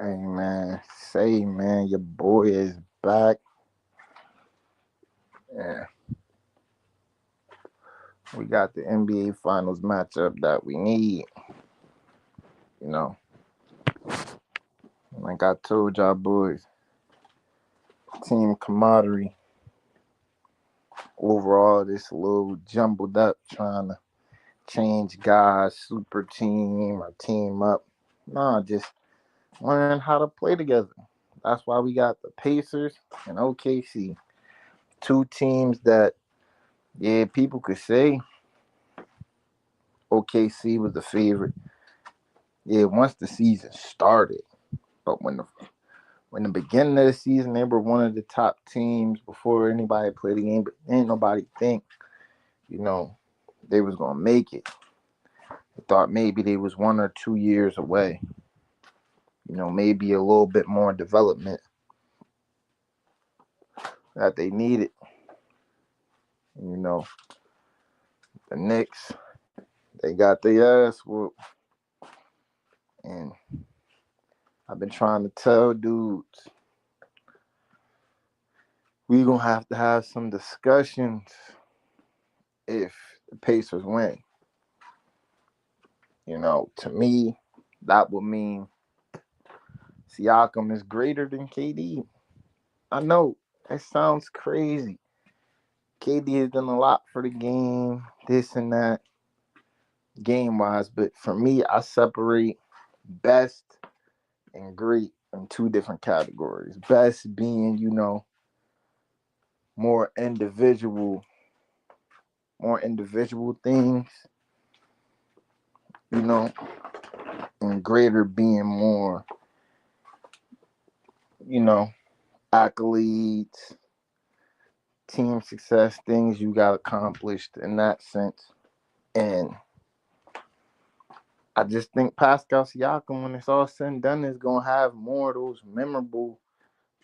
Hey man, say man, your boy is back. Yeah, we got the NBA Finals matchup that we need. You know, like I told y'all boys, team camaraderie overall, this little jumbled up trying to change guys, super team or team up. Nah, just learn how to play together. That's why we got the Pacers and OKC, two teams that people could say OKC was the favorite. Yeah, once the season started. But when the beginning of the season, they were one of the top teams before anybody played the game. But ain't nobody think, you know, they was gonna make it. They thought maybe they was 1 or 2 years away. Maybe a little bit more development that they needed. You know, the Knicks, they got their ass whooped, and I've been trying to tell dudes we gonna have to have some discussions if the Pacers win. To me, that would mean Siakam is greater than KD. I know that sounds crazy. KD has done a lot for the game, this and that, game wise, but for me, I separate best and great in two different categories. Best being, more individual, more individual things, you know, and greater being more, you know, accolades, team success, things you got accomplished in that sense. And I just think Pascal Siakam, when it's all said and done, is gonna have more of those memorable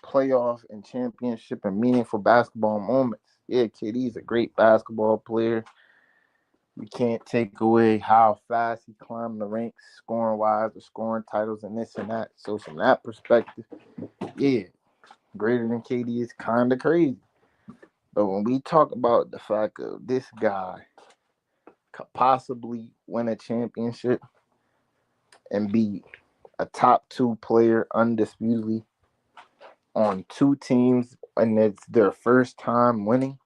playoff and championship and meaningful basketball moments. Yeah, KD's a great basketball player. We can't take away how fast he climbed the ranks, scoring wise, or scoring titles and this and that. So from that perspective, yeah, greater than KD is kind of crazy. But when we talk about the fact of this guy could possibly win a championship and be a top two player undisputedly on two teams and it's their first time winning,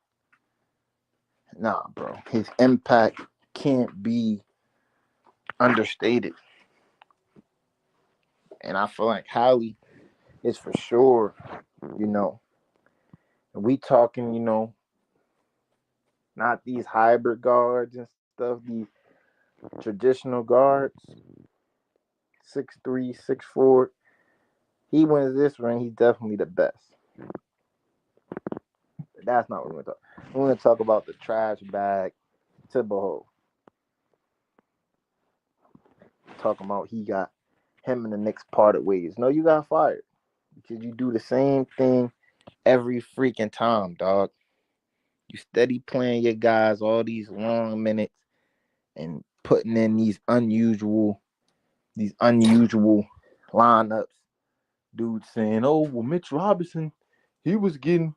nah, bro. His impact can't be understated. And I feel like Hallie is for sure, you know, we talking, not these hybrid guards and stuff, these traditional guards, 6'3", 6'4". He wins this ring, he's definitely the best. But that's not what we're going to talk. We're going to talk about the trash bag Tib-ahhue. Talking about he got him and the Knicks parted ways. No, you got fired because you do the same thing every freaking time, dog. You steady playing your guys all these long minutes and putting in these unusual lineups. Dude saying, "Oh, well, Mitch Robinson, he was getting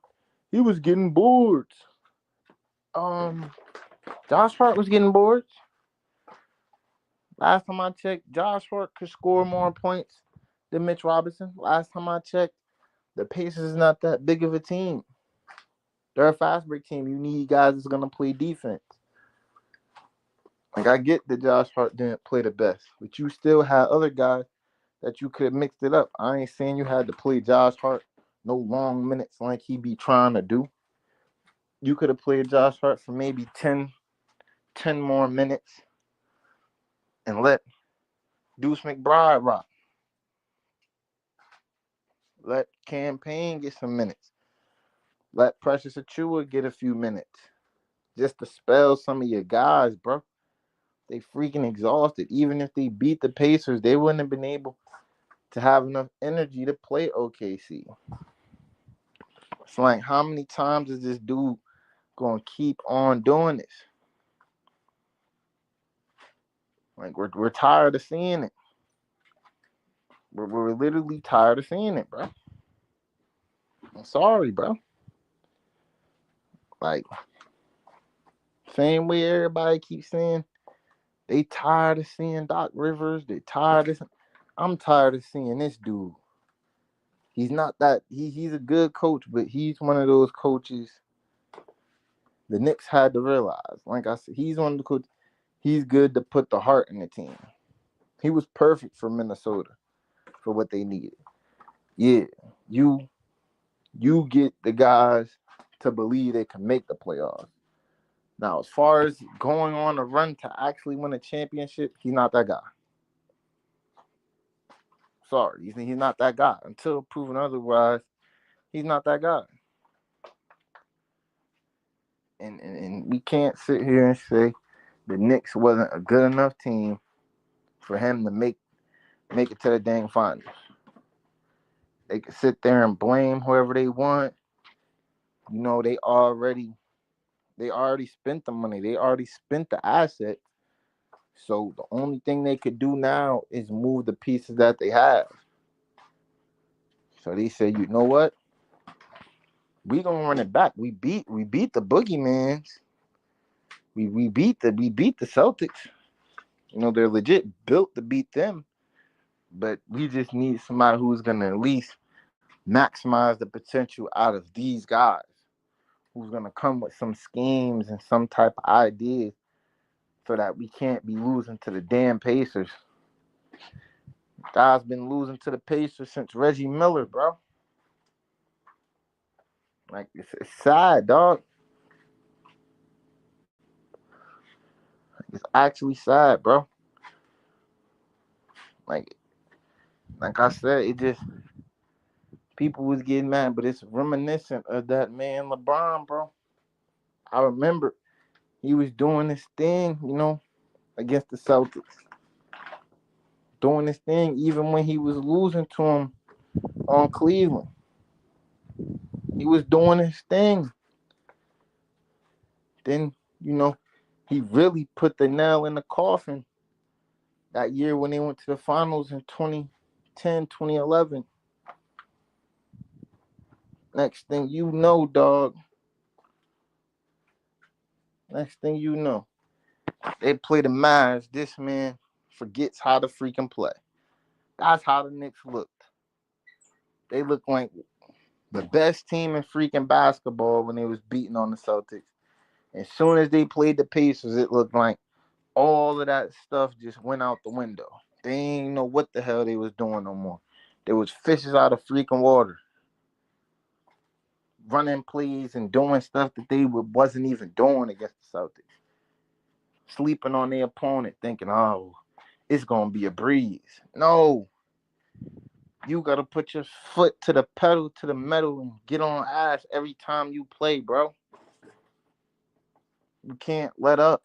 boards. Um, Josh Hart was getting boards. Last time I checked, Josh Hart could score more points than Mitch Robinson. Last time I checked, the Pacers is not that big of a team. They're a fast break team. You need guys that's gonna play defense. Like I get that Josh Hart didn't play the best, but you still had other guys that you could have mixed it up. I ain't saying you had to play Josh Hart no long minutes like he be trying to do. You could have played Josh Hart for maybe 10 more minutes and let Deuce McBride rock. Let Campaign get some minutes. Let Precious Achua get a few minutes. Just to spell some of your guys, bro. They freaking exhausted. Even if they beat the Pacers, they wouldn't have been able to have enough energy to play OKC. It's like, how many times is this dude going to keep on doing this? Like, we're tired of seeing it. We're literally tired of seeing it, bro. I'm sorry, bro. Like, same way everybody keeps saying they tired of seeing Doc Rivers. They tired of. I'm tired of seeing this dude. He's not that. He's a good coach, but he's one of those coaches the Knicks had to realize. Like I said, he's one of the coaches. He's good to put the heart in the team. He was perfect for Minnesota for what they needed. Yeah, you get the guys to believe they can make the playoffs. Now, as far as going on a run to actually win a championship, he's not that guy. Sorry, he's not that guy. Until proven otherwise, he's not that guy. And we can't sit here and say the Knicks wasn't a good enough team for him to make it to the dang finals. They could sit there and blame whoever they want. You know, they already spent the money. They already spent the asset. So the only thing they could do now is move the pieces that they have. So they said, you know what? We gonna run it back. We beat the Boogeymans. We beat the Celtics. You know, they're legit built to beat them. But we just need somebody who's gonna at least maximize the potential out of these guys. Who's gonna come with some schemes and some type of ideas so that we can't be losing to the damn Pacers. Guys been losing to the Pacers since Reggie Miller, bro. Like it's sad, dog. It's actually sad, bro. Like I said, it just people was getting mad, but it's reminiscent of that man LeBron, bro. I remember he was doing this thing, you know, against the Celtics. Doing this thing even when he was losing to him on Cleveland. He was doing his thing. Then, you know, he really put the nail in the coffin that year when they went to the finals in 2010, 2011. Next thing you know, dog. Next thing you know, they play the Mavs. This man forgets how to freaking play. That's how the Knicks looked. They looked like the best team in freaking basketball when they was beating on the Celtics. As soon as they played the Pacers, it looked like all of that stuff just went out the window. They ain't know what the hell they was doing no more. There was fishes out of freaking water. Running plays and doing stuff that they wasn't even doing against the Celtics. Sleeping on their opponent, thinking, oh, it's going to be a breeze. No. You got to put your foot to the pedal, to the metal, and get on ass every time you play, bro. You can't let up.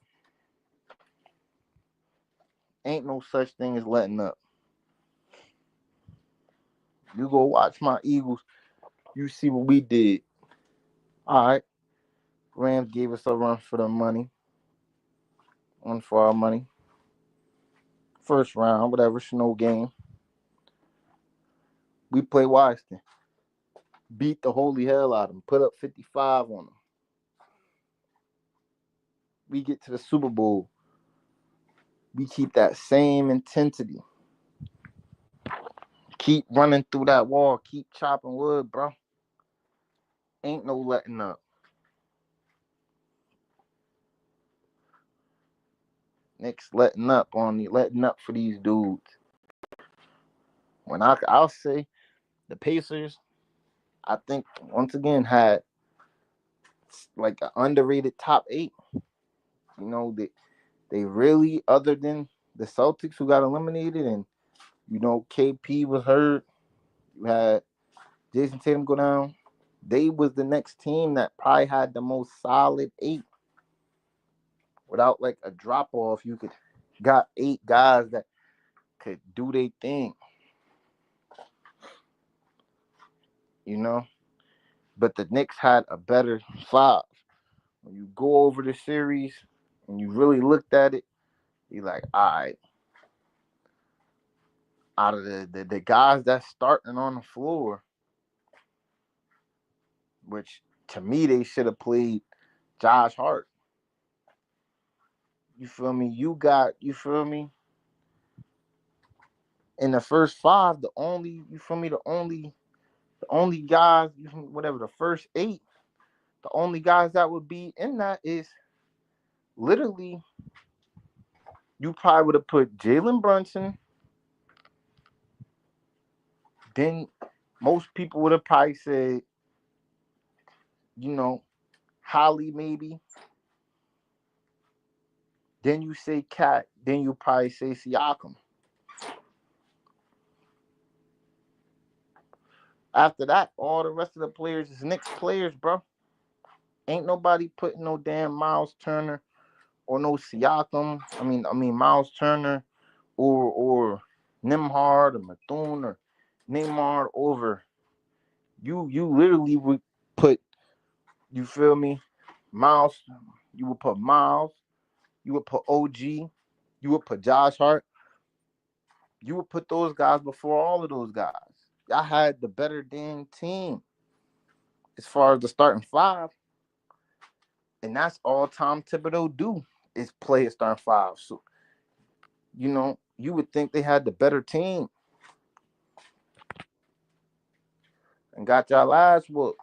Ain't no such thing as letting up. You go watch my Eagles. You see what we did. All right. Rams gave us a run for the money. One for our money. First round, whatever, snow game. We play Washington. Beat the holy hell out of them. Put up 55 on them. We get to the Super Bowl. We keep that same intensity. Keep running through that wall. Keep chopping wood, bro. Ain't no letting up. Knicks letting up for these dudes. When I'll say the Pacers, I think once again had like an underrated top 8. You know, they really, other than the Celtics who got eliminated, and you know KP was hurt. You had Jason Tatum go down. They was the next team that probably had the most solid 8 without like a drop off. You could got 8 guys that could do their thing. You know, but the Knicks had a better 5. When you go over the series and you really looked at it, you're like, all right, out of the guys that's starting on the floor, which to me they should have played Josh Hart. You feel me? You feel me? In the first five, you feel me? The only guys, whatever, the first eight, the only guys that would be in that is literally you probably would have put Jalen Brunson. Then most people would have probably said, you know, Holly maybe. Then you say Cat. Then you probably say Siakam. After that, all the rest of the players is Knicks players, bro. Ain't nobody putting no damn Miles Turner or no Siakam. I mean Miles Turner or Nimhard or Mathune or Neymar over. You literally would put, you feel me, Miles. You would put Miles. You would put OG. You would put Josh Hart. You would put those guys before all of those guys. Y'all had the better damn team as far as the starting five, and that's all Tom Thibodeau do is play a starting five. So you would think they had the better team and got y'all ass whooped.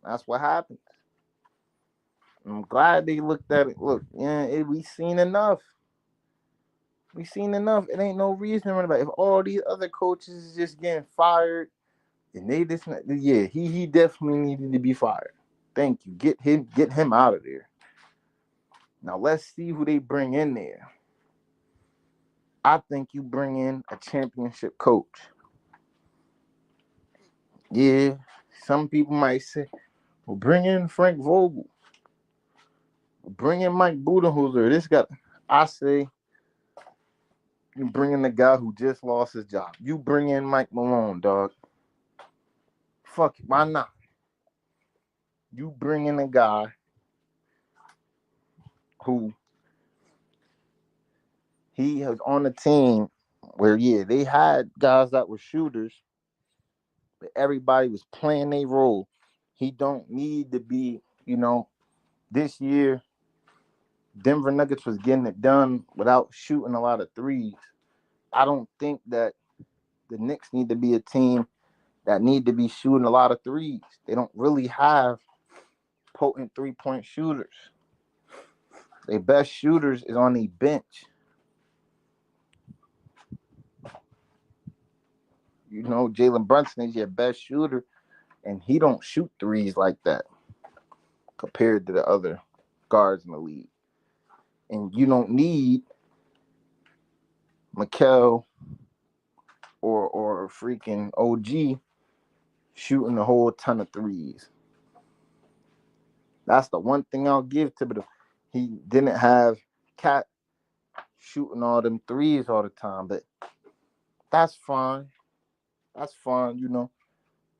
That's what happened. I'm glad they looked at it. Look, yeah, we seen enough. We seen enough. It ain't no reason to run about. If all these other coaches is just getting fired and they just, yeah, he definitely needed to be fired. Thank you. Get him out of there. Now let's see who they bring in there. I think you bring in a championship coach. Yeah, some people might say, well, bring in Frank Vogel. Bring in Mike Budenholzer. I say, you bring in the guy who just lost his job. You bring in Mike Malone, dog. Fuck it, why not? You bring in a guy who he was on a team where, yeah, they had guys that were shooters, but everybody was playing their role. He don't need to be, this year, Denver Nuggets was getting it done without shooting a lot of threes. I don't think that the Knicks need to be a team that need to be shooting a lot of threes. They don't really have potent 3-point shooters. Their best shooters is on the bench. Jalen Brunson is your best shooter, and he don't shoot threes like that compared to the other guards in the league. And you don't need Mikal or freaking OG shooting a whole ton of threes. That's the one thing I'll give Thibodeau. He didn't have Cat shooting all them threes all the time, but that's fine. That's fine,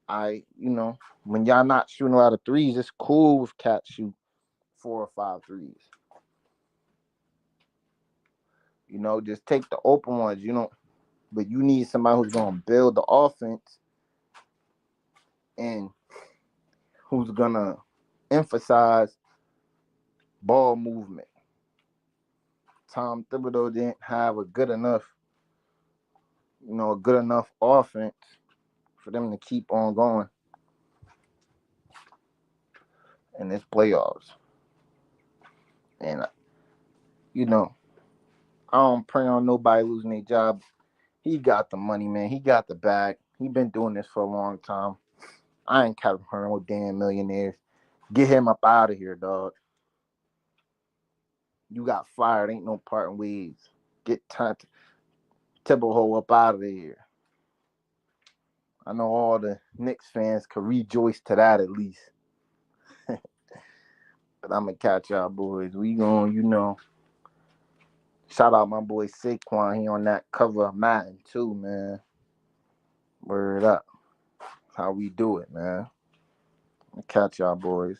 when y'all not shooting a lot of threes, it's cool with Cat shoot 4 or 5 threes. Just take the open ones, but you need somebody who's going to build the offense and who's going to emphasize ball movement. Tom Thibodeau didn't have a good enough offense for them to keep on going in this playoffs. And, I don't pray on nobody losing their job. He got the money, man. He got the bag. He been doing this for a long time. I ain't counting her no damn millionaires. Get him up out of here, dog. You got fired. Ain't no parting ways. Get Tib-ahhue up out of there. I know all the Knicks fans could rejoice to that at least. But I'm going to catch y'all boys. We going, shout out my boy Saquon. He on that cover of Madden too, man. Word up. How we do it, man. I'll catch y'all boys.